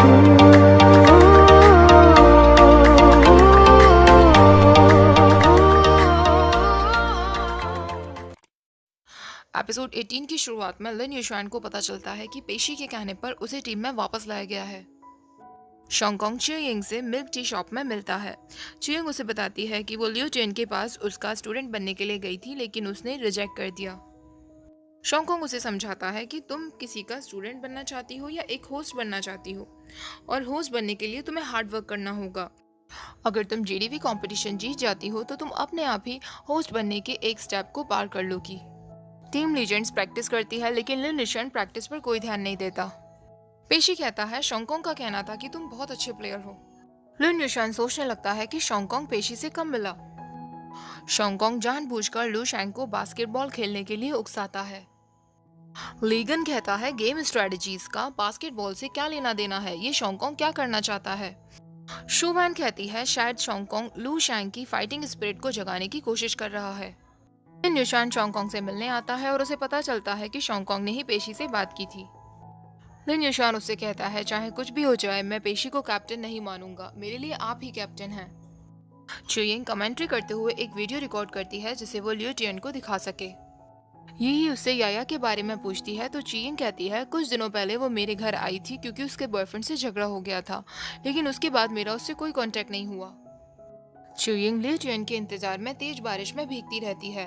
Episode 18 की शुरुआत में लिन युशान को पता चलता है कि पेशी के कहने पर उसे टीम में वापस लाया गया है। शोंगकोंग चियोंग से मिल्क टी शॉप में मिलता है। चियोंग उसे बताती है कि वो लियो जेन के पास उसका स्टूडेंट बनने के लिए गई थी, लेकिन उसने रिजेक्ट कर दिया। शोंगकोंग उसे समझाता है कि तुम किसी का स्टूडेंट बनना चाहती हो या एक होस्ट बनना चाहती हो, और होस्ट बनने के लिए तुम्हें हार्ड वर्क करना होगा। अगर तुम जेडीवी कंपटीशन जीत जाती हो तो तुम अपने आप ही होस्ट बनने के एक स्टेप को पार कर लोगी। टीम लीजेंड्स प्रैक्टिस करती है, लेकिन लिन युशान प्रैक्टिस पर कोई ध्यान नहीं देता। पेशी कहता है शोंगकोंग का कहना था कि तुम बहुत अच्छे प्लेयर हो। लिन युशान सोचने लगता है कि शोंगकोंग पेशी से कम मिला। शोंगकोंग जानबूझकर लू शैंग को बास्केटबॉल खेलने के लिए उकसाता है। लीगन कहता है गेम स्ट्रेटजीज का बास्केटबॉल से क्या लेना देना है, ये शोंगकोंग क्या करना चाहता है। शुवैन कहती है शायद शोंगकोंग लू शैंग की फाइटिंग स्पिरिट को जगाने की कोशिश कर रहा है। लिन युशान शोंगकोंग से मिलने आता है और उसे पता चलता है कि शोंगकोंग ने ही पेशी से बात की थी। लिन युशान उससे कहता है चाहे कुछ भी हो जाए मैं पेशी को कैप्टन नहीं मानूंगा, मेरे लिए आप ही कैप्टन हैं। चियोंग कमेंट्री करते हुए एक वीडियो रिकॉर्ड करती है जिसे वो लियो टियन को दिखा सके। यही उससे याया के बारे में पूछती है तो चियोंग कहती है कुछ दिनों पहले वो मेरे घर आई थी क्योंकि उसके बॉयफ्रेंड से झगड़ा हो गया था, लेकिन उसके बाद मेरा उससे कोई कांटेक्ट नहीं हुआ। चियोंग लियो टियन के इंतजार में तेज बारिश में भीगती रहती है।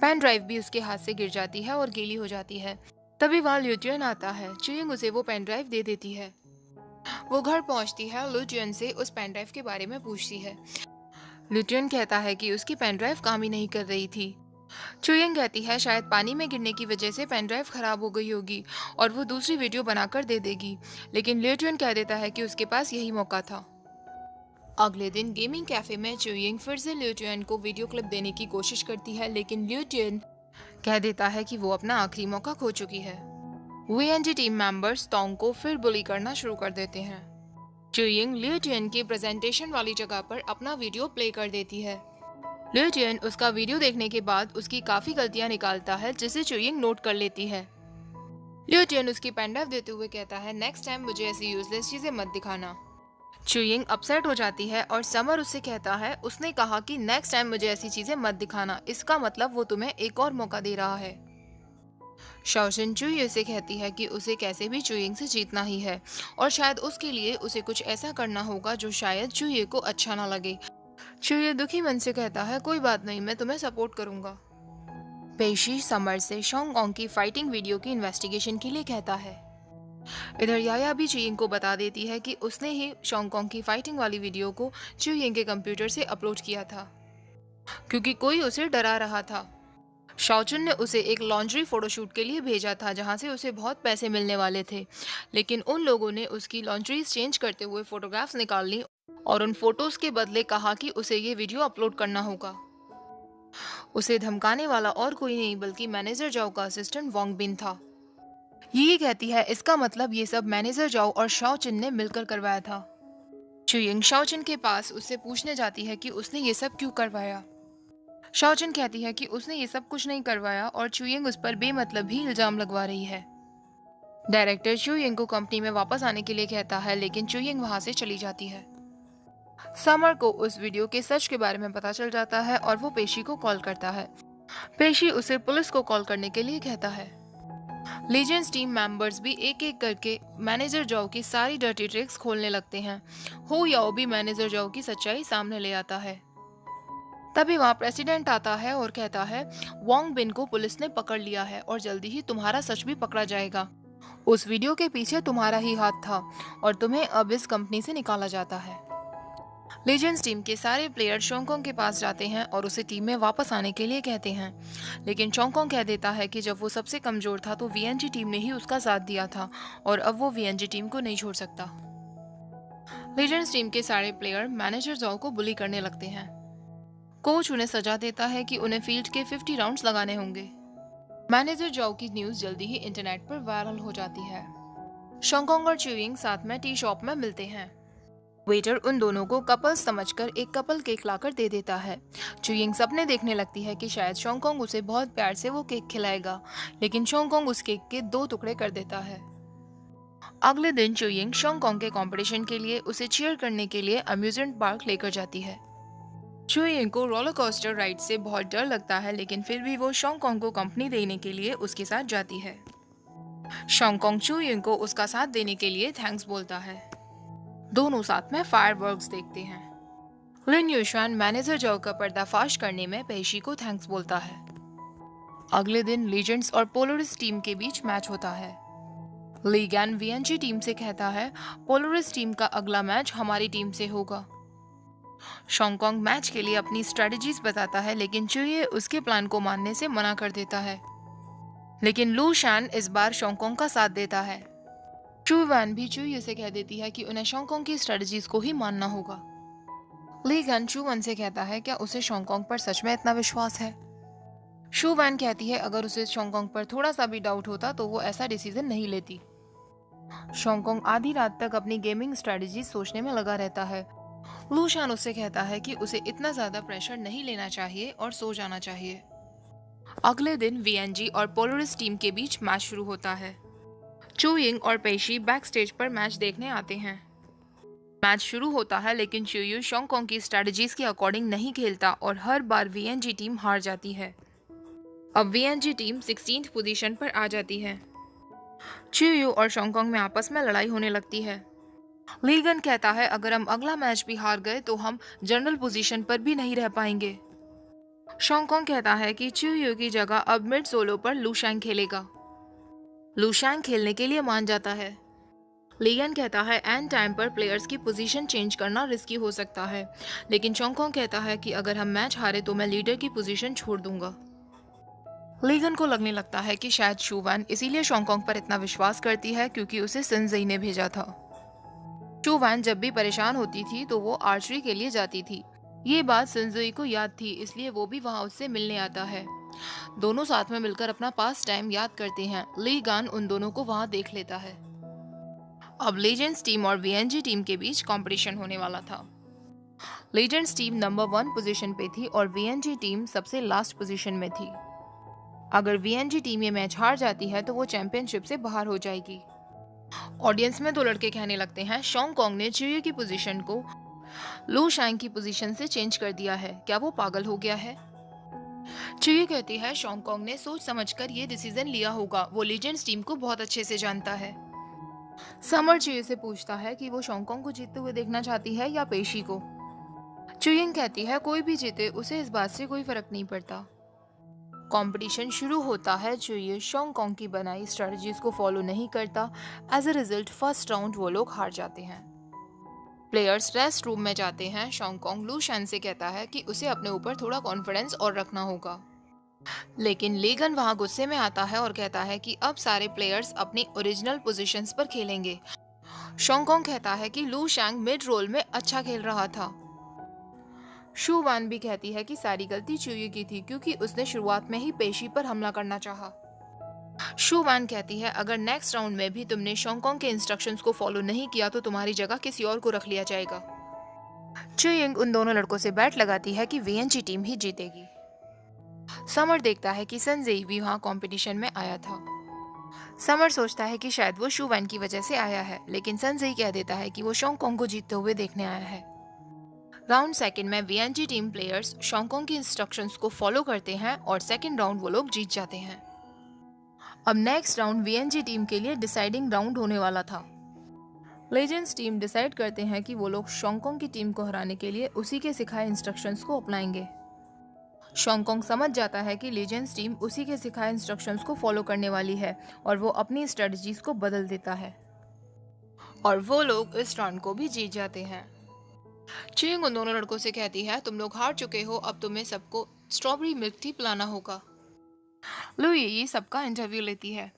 पेन ड्राइव भी उसके हाथ से गिर जाती है और गीली हो जाती है। तभी वहाँ लियो टियन आता है। चियोंग उसे वो पेन ड्राइव दे देती है। वो घर पहुंचती है और लियो टियन से उस पेन ड्राइव के बारे में पूछती है। लियो टियन कहता है कि उसकी पेन ड्राइव काम ही नहीं कर रही थी। चियोंग कहती है शायद पानी में गिरने की वजह से पेन ड्राइव खराब हो गई होगी और वो दूसरी वीडियो बनाकर दे देगी, लेकिन लियो टियन कह देता है कि उसके पास यही मौका था। अगले दिन गेमिंग कैफे में चियोंग फिर से लियो टियन को वीडियो क्लिप देने की कोशिश करती है, लेकिन लियो टियन कह देता है कि वो अपना आखिरी मौका खो चुकी है। वीएनजी टीम मेंबर्स तोंग को फिर बुली करना शुरू कर देते हैं। चियोंग लियो टियन की प्रेजेंटेशन वाली जगह पर अपना वीडियो प्ले कर देती है। लियो टियन उसका वीडियो देखने के बाद उसकी काफी गलतियां निकालता है जिसे चियोंग नोट कर लेती है। लियो टियन उसकी पेन ड्राइव देते हुए कहता है नेक्स्ट टाइम मुझे ऐसी यूजलेस चीजें मत दिखाना। चियोंग अपसेट हो जाती है और समर उससे कहता है उसने कहा कि नेक्स्ट टाइम मुझे ऐसी चीजें मत दिखाना, इसका मतलब वो तुम्हें एक और मौका दे रहा है। शाओशिन चुई उसे कहती है कि उसे कैसे भी चियोंग से जीतना ही है और शायद उसके लिए उसे कुछ ऐसा करना होगा जो शायद चुई को अच्छा ना लगे। चुई दुखी मन से कहता है कोई बात नहीं, मैं तुम्हें सपोर्ट करूंगा। पेशी समर से शोंगकोंग की फाइटिंग वीडियो की इन्वेस्टिगेशन के लिए कहता है। इधर याया भी चियोंग को बता देती है कि उसने ही शोंगकोंग की फाइटिंग वाली वीडियो को चियोंग के कंप्यूटर से अपलोड किया था क्योंकि कोई उसे डरा रहा था। शाओचुन ने उसे एक लॉन्ड्री फोटोशूट के लिए भेजा था जहां से उसे बहुत पैसे मिलने वाले थे, लेकिन उन लोगों ने उसकी लॉन्ड्रीज चेंज करते हुए फोटोग्राफ्स निकाल ली और उन फोटोज के बदले कहा कि उसे ये वीडियो अपलोड करना होगा। उसे धमकाने वाला और कोई नहीं बल्कि मैनेजर जाओ का असिस्टेंट वोंग बिन था। ये कहती है इसका मतलब ये सब मैनेजर जाओ और शाओचिन ने मिलकर करवाया था। चियोंग शाओचिन के पास उससे पूछने जाती है कि उसने ये सब क्यों करवाया। शाओचिन कहती है कि उसने ये सब कुछ नहीं करवाया और चियोंग उस पर बेमतलब ही इल्जाम लगवा रही है। डायरेक्टर चियोंग को कंपनी में वापस आने के लिए कहता है, लेकिन चियोंग वहां से चली जाती है। समर को उस वीडियो के सच के बारे में पता चल जाता है और वो पेशी को कॉल करता है। पेशी उसे पुलिस को कॉल करने के लिए कहता है। लीजेंड्स टीम मेंबर्स भी एक एक करके मैनेजर जाओ की सारी डर्टी ट्रिक्स खोलने लगते हैं। हो याओ भी मैनेजर जाओ की सच्चाई सामने ले आता है। तभी वहाँ प्रेसिडेंट आता है और कहता है वोंग बिन को पुलिस ने पकड़ लिया है और जल्दी ही तुम्हारा सच भी पकड़ा जाएगा। उस वीडियो के पीछे तुम्हारा ही हाथ था और तुम्हें अब इस कंपनी से निकाला जाता है। लीजेंड्स टीम के सारे प्लेयर शोंगकोंग के पास जाते हैं और उसे टीम में वापस आने के लिए कहते हैं, लेकिन शोंगकोंग कह देता है कि जब वो सबसे कमजोर था तो वीएनजी टीम ने ही उसका साथ दिया था और अब वो वीएनजी टीम को नहीं छोड़ सकता। लीजेंड्स टीम के सारे प्लेयर मैनेजर जाओ को बुली करने लगते हैं। कोच उन्हें सजा देता है कि उन्हें फील्ड के 50 राउंड्स लगाने होंगे। मैनेजर जाओ की न्यूज जल्दी ही इंटरनेट पर वायरल हो जाती है। शोंगकोंग और चियोंग साथ में टी शॉप में मिलते हैं। वेटर उन दोनों को कपल्स समझकर एक कपल केक लाकर दे देता है। चियोंग सपने देखने लगती है कि शायद शोंगकोंग उसे बहुत प्यार से वो केक खिलाएगा, लेकिन शोंगकोंग उस केक के 2 टुकड़े कर देता है। अगले दिन चुयिंग शोंगकोंग के कंपटीशन के लिए उसे चीयर करने के लिए अम्यूजमेंट पार्क लेकर जाती है। चुयिंग को रोलर कोस्टर राइड से बहुत डर लगता है, लेकिन फिर भी वो शोंगकोंग को कंपनी देने के लिए उसके साथ जाती है। शोंगकोंग चुयिंग को उसका साथ देने के लिए थैंक्स बोलता है। दोनों साथ में फायरवर्क्स देखते हैं। लिन यूशुआन मैनेजर जो का पर्दाफाश करने में पेशी को थैंक्स बोलता है। अगले दिन लीजेंड्स और पोलरिस टीम के बीच मैच होता है। ली गैन वीएनजी टीम से कहता है पोलरिस टीम का अगला मैच हमारी टीम से होगा। शोंगकोंग मैच के लिए अपनी स्ट्रेटजीज बताता है, लेकिन चुये उसके प्लान को मानने से मना कर देता है। लेकिन लू शान इस बार शोंगकोंग का साथ देता है। चू वैन भी चुये से कह देती है कि उन्हें शोंगकोंग की स्ट्रेटजीज को ही मानना होगा। ली गन चू वन से कहता है क्या उसे शोंगकोंग पर सच में इतना विश्वास है। शू वैन कहती है अगर उसे शोंगकोंग पर थोड़ा सा भी डाउट होता तो वो ऐसा डिसीजन नहीं लेती। शोंगकोंग आधी रात तक अपनी गेमिंग स्ट्रेटजी सोचने में लगा रहता है। लू शान उससे कहता है कि उसे इतना ज्यादा प्रेशर नहीं लेना चाहिए और सो जाना चाहिए। अगले दिन वीएनजी और पोलरिस टीम के बीच मैच शुरू होता है। चुयिंग और पेशी बैक स्टेज पर मैच देखने आते हैं। मैच शुरू होता है, लेकिन चुयू शोंगकोंग की स्ट्रेटजीज के अकॉर्डिंग नहीं खेलता और हर बार वीएनजी टीम हार जाती है। अब वीएनजी टीम 16th पोजीशन पर आ जाती है। चुयू और शोंगकोंग में आपस में लड़ाई होने लगती है। ली गन कहता है अगर हम अगला मैच भी हार गए तो हम जनरल पोजीशन पर भी नहीं रह पाएंगे। शोंगकोंग कहता है कि चुयू की जगह अब मिड सोलो पर लू शैंग खेलेगा। लू शैंग खेलने के लिए मान जाता है। ली गन कहता है एंड टाइम पर प्लेयर्स की पोजीशन चेंज करना रिस्की हो सकता है, लेकिन शोंगकोंग कहता है कि अगर हम मैच हारे तो मैं लीडर की पोजीशन छोड़ दूंगा। ली गन को लगने लगता है कि शायद शू वैन इसीलिए शोंगकोंग पर इतना विश्वास करती है क्योंकि उसे सिनजेई ने भेजा था। शू वैन जब भी परेशान होती थी तो वो आर्चरी के लिए जाती थी। ये बात सिनजेई को याद थी, इसलिए वो भी वहाँ उससे मिलने आता है। दोनों साथ में मिलकर अपना पास टाइम याद करते हैं। ली गन उन दोनों को वहाँ देख लेता है। अब लीजेंड्स टीम और वीएनजी टीम के बीच कंपटीशन होने वाला था। लीजेंड्स टीम नंबर 1 पोजीशन पे थी और वीएनजी टीम सबसे लास्ट पोजीशन में थी। अगर वीएनजी टीम ये मैच हार जाती है तो वो चैंपियनशिप से बाहर हो जाएगी। ऑडियंस में दो लड़के कहने लगते हैं शोंगकोंग ने चुयू की पोजीशन को लू शैंग की पोजीशन से चेंज कर दिया है, क्या वो पागल हो गया है। चुयू कहती है शोंगकोंग ने सोच समझकर ये डिसीजन लिया होगा, वो लीजेंड्स टीम को बहुत अच्छे से जानता है। समर चुयू से पूछता है कि वो शोंगकोंग को जीतते हुए देखना चाहती है या पेशी को। चुयिंग कहती है कोई भी जीते उसे इस बात से कोई फर्क नहीं पड़ता। कंपटीशन शुरू होता है। चुयू शोंगकोंग की बनाई स्ट्रेटजीज को फॉलो नहीं करता। As a result first round वो लोग हार जाते हैं। प्लेयर्स रेस्ट रूम में जाते हैं। शोंगकोंग लू शैन से कहता है कि उसे अपने ऊपर थोड़ा कॉन्फिडेंस और रखना होगा, लेकिन ली गन वहां गुस्से में आता है और कहता है कि अब सारे प्लेयर्स अपनी ओरिजिनल पोजीशंस पर खेलेंगे। शोंगकोंग कहता है कि लू शैंग मिड रोल में अच्छा खेल रहा था। शू वान भी कहती है कि सारी गलती चुयू की थी क्योंकि उसने शुरुआत में ही पेशी पर हमला करना चाहा। शू वान कहती है अगर नेक्स्ट राउंड में भी तुमने शोंगकोंग के इंस्ट्रक्शंस को फॉलो नहीं किया तो तुम्हारी जगह किसी और को रख लिया जाएगा। चुयिंग उन दोनों लड़कों से बैट लगाती है कि वीएनजी टीम ही जीतेगी। समर देखता है कि सिनजेई भी वहां कंपटीशन में आया था। समर सोचता है कि शायद वो शू वान की वजह से आया है, लेकिन सिनजेई कह देता है कि वो शोंगकोंग को जीतते हुए देखने आया है। राउंड सेकंड में वीएनजी टीम प्लेयर्स शोंगकोंग की इंस्ट्रक्शंस को फॉलो करते हैं और सेकंड राउंड वो लोग जीत जाते हैं। अब नेक्स्ट राउंड वीएनजी टीम के लिए डिसाइडिंग राउंड होने वाला था। लेजेंड्स टीम डिसाइड करते हैं कि वो लोग शोंगकोंग की टीम को हराने के लिए उसी के सिखाए इंस्ट्रक्शंस को अपनाएंगे। शोंगकोंग समझ जाता है कि लेजेंड्स टीम उसी के सिखाए इंस्ट्रक्शंस को फॉलो करने वाली है और वो अपनी स्ट्रेटजीज को बदल देता है और वो लोग इस राउंड को भी जीत जाते हैं। चुयिंग उन दोनों लड़कों से कहती है तुम लोग हार चुके हो, अब तुम्हें सबको स्ट्रॉबेरी मिल्क टी पिलाना होगा। लू यी सबका इंटरव्यू लेती है।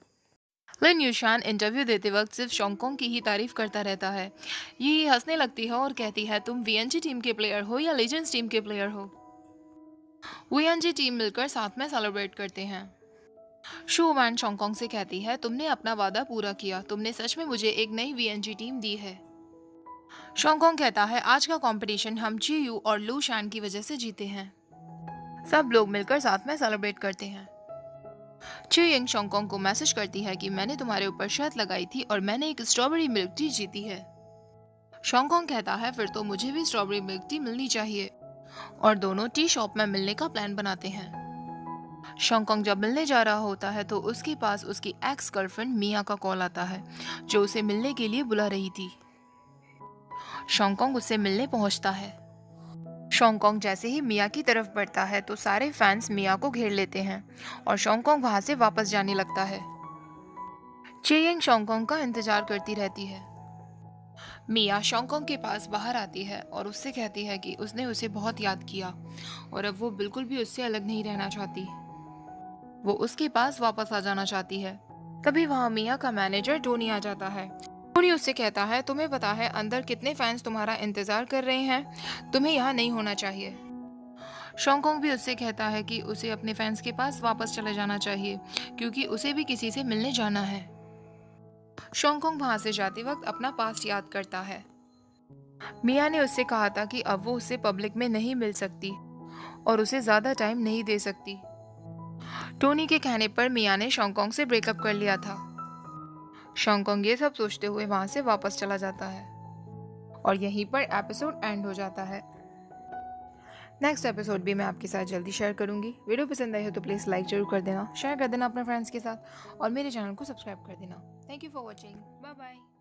लिन यूशान इंटरव्यू देते वक्त सिर्फ शोंगकोंग की ही तारीफ करता रहता है। ये हंसने लगती है और कहती है तुम वीएनजी टीम के प्लेयर हो या लेजेंड्स टीम के प्लेयर हो। वीएनजी टीम मिलकर साथ में सेलिब्रेट करते हैं। शू वैन शोंगकोंग से कहती है तुमने अपना वादा पूरा किया, तुमने सच में मुझे एक नई वीएनजी टीम दी है। शोंगकोंग कहता है आज का कंपटीशन हम चुयू और लू शान की वजह से जीते हैं। सब लोग मिलकर साथ में सेलिब्रेट करते हैं। चियंग शोंगकोंग को मैसेज करती है कि मैंने तुम्हारे ऊपर शर्त लगाई थी और मैंने एक स्ट्रॉबेरी मिल्क टी जीती है। शोंगकोंग कहता है फिर तो मुझे भी स्ट्रॉबेरी मिल्क टी मिलनी चाहिए, और दोनों टी शॉप में मिलने का प्लान बनाते हैं। शोंगकोंग जब मिलने जा रहा होता है तो उसके पास उसकी एक्स गर्लफ्रेंड मिया का कॉल आता है, जो उसे मिलने के लिए बुला रही थी। शोंगकोंग उससे मिलने पहुंचता है। शोंगकोंग जैसे ही मिया की तरफ बढ़ता है तो सारे फैंस मिया को घेर लेते हैं और शोंगकोंग वहां से वापस जाने लगता है। चेयंग शोंगकोंग का इंतजार करती रहती है। मिया शोंगकोंग के पास बाहर आती है और उससे कहती है कि उसने उसे बहुत याद किया और अब वो बिल्कुल भी उससे अलग नहीं रहना चाहती। वो उसके पास वापस आ जाना चाहती है। तभी वहाँ मिया का मैनेजर टोनी आ जाता है। टोनी उससे कहता है तुम्हें पता है अंदर कितने फैंस तुम्हारा इंतजार कर रहे हैं, तुम्हें यहाँ नहीं होना चाहिए। शोंगकोंग भी उससे कहता है कि उसे अपने फैंस के पास वापस चले जाना चाहिए क्योंकि उसे भी किसी से मिलने जाना है। शोंगकोंग वहां से जाते वक्त अपना पास्ट याद करता है। मिया ने उससे कहा था कि अब वो उससे पब्लिक में नहीं मिल सकती और उसे ज्यादा टाइम नहीं दे सकती। टोनी के कहने पर मिया ने शोंगकोंग से ब्रेकअप कर लिया था। शोंगकोंग ये सब सोचते हुए वहां से वापस चला जाता है और यहीं पर एपिसोड एंड हो जाता है। नेक्स्ट एपिसोड भी मैं आपके साथ जल्दी शेयर करूंगी। वीडियो पसंद आई हो तो प्लीज़ लाइक जरूर कर देना, शेयर कर देना अपने फ्रेंड्स के साथ और मेरे चैनल को सब्सक्राइब कर देना। Thank you for watching, bye bye.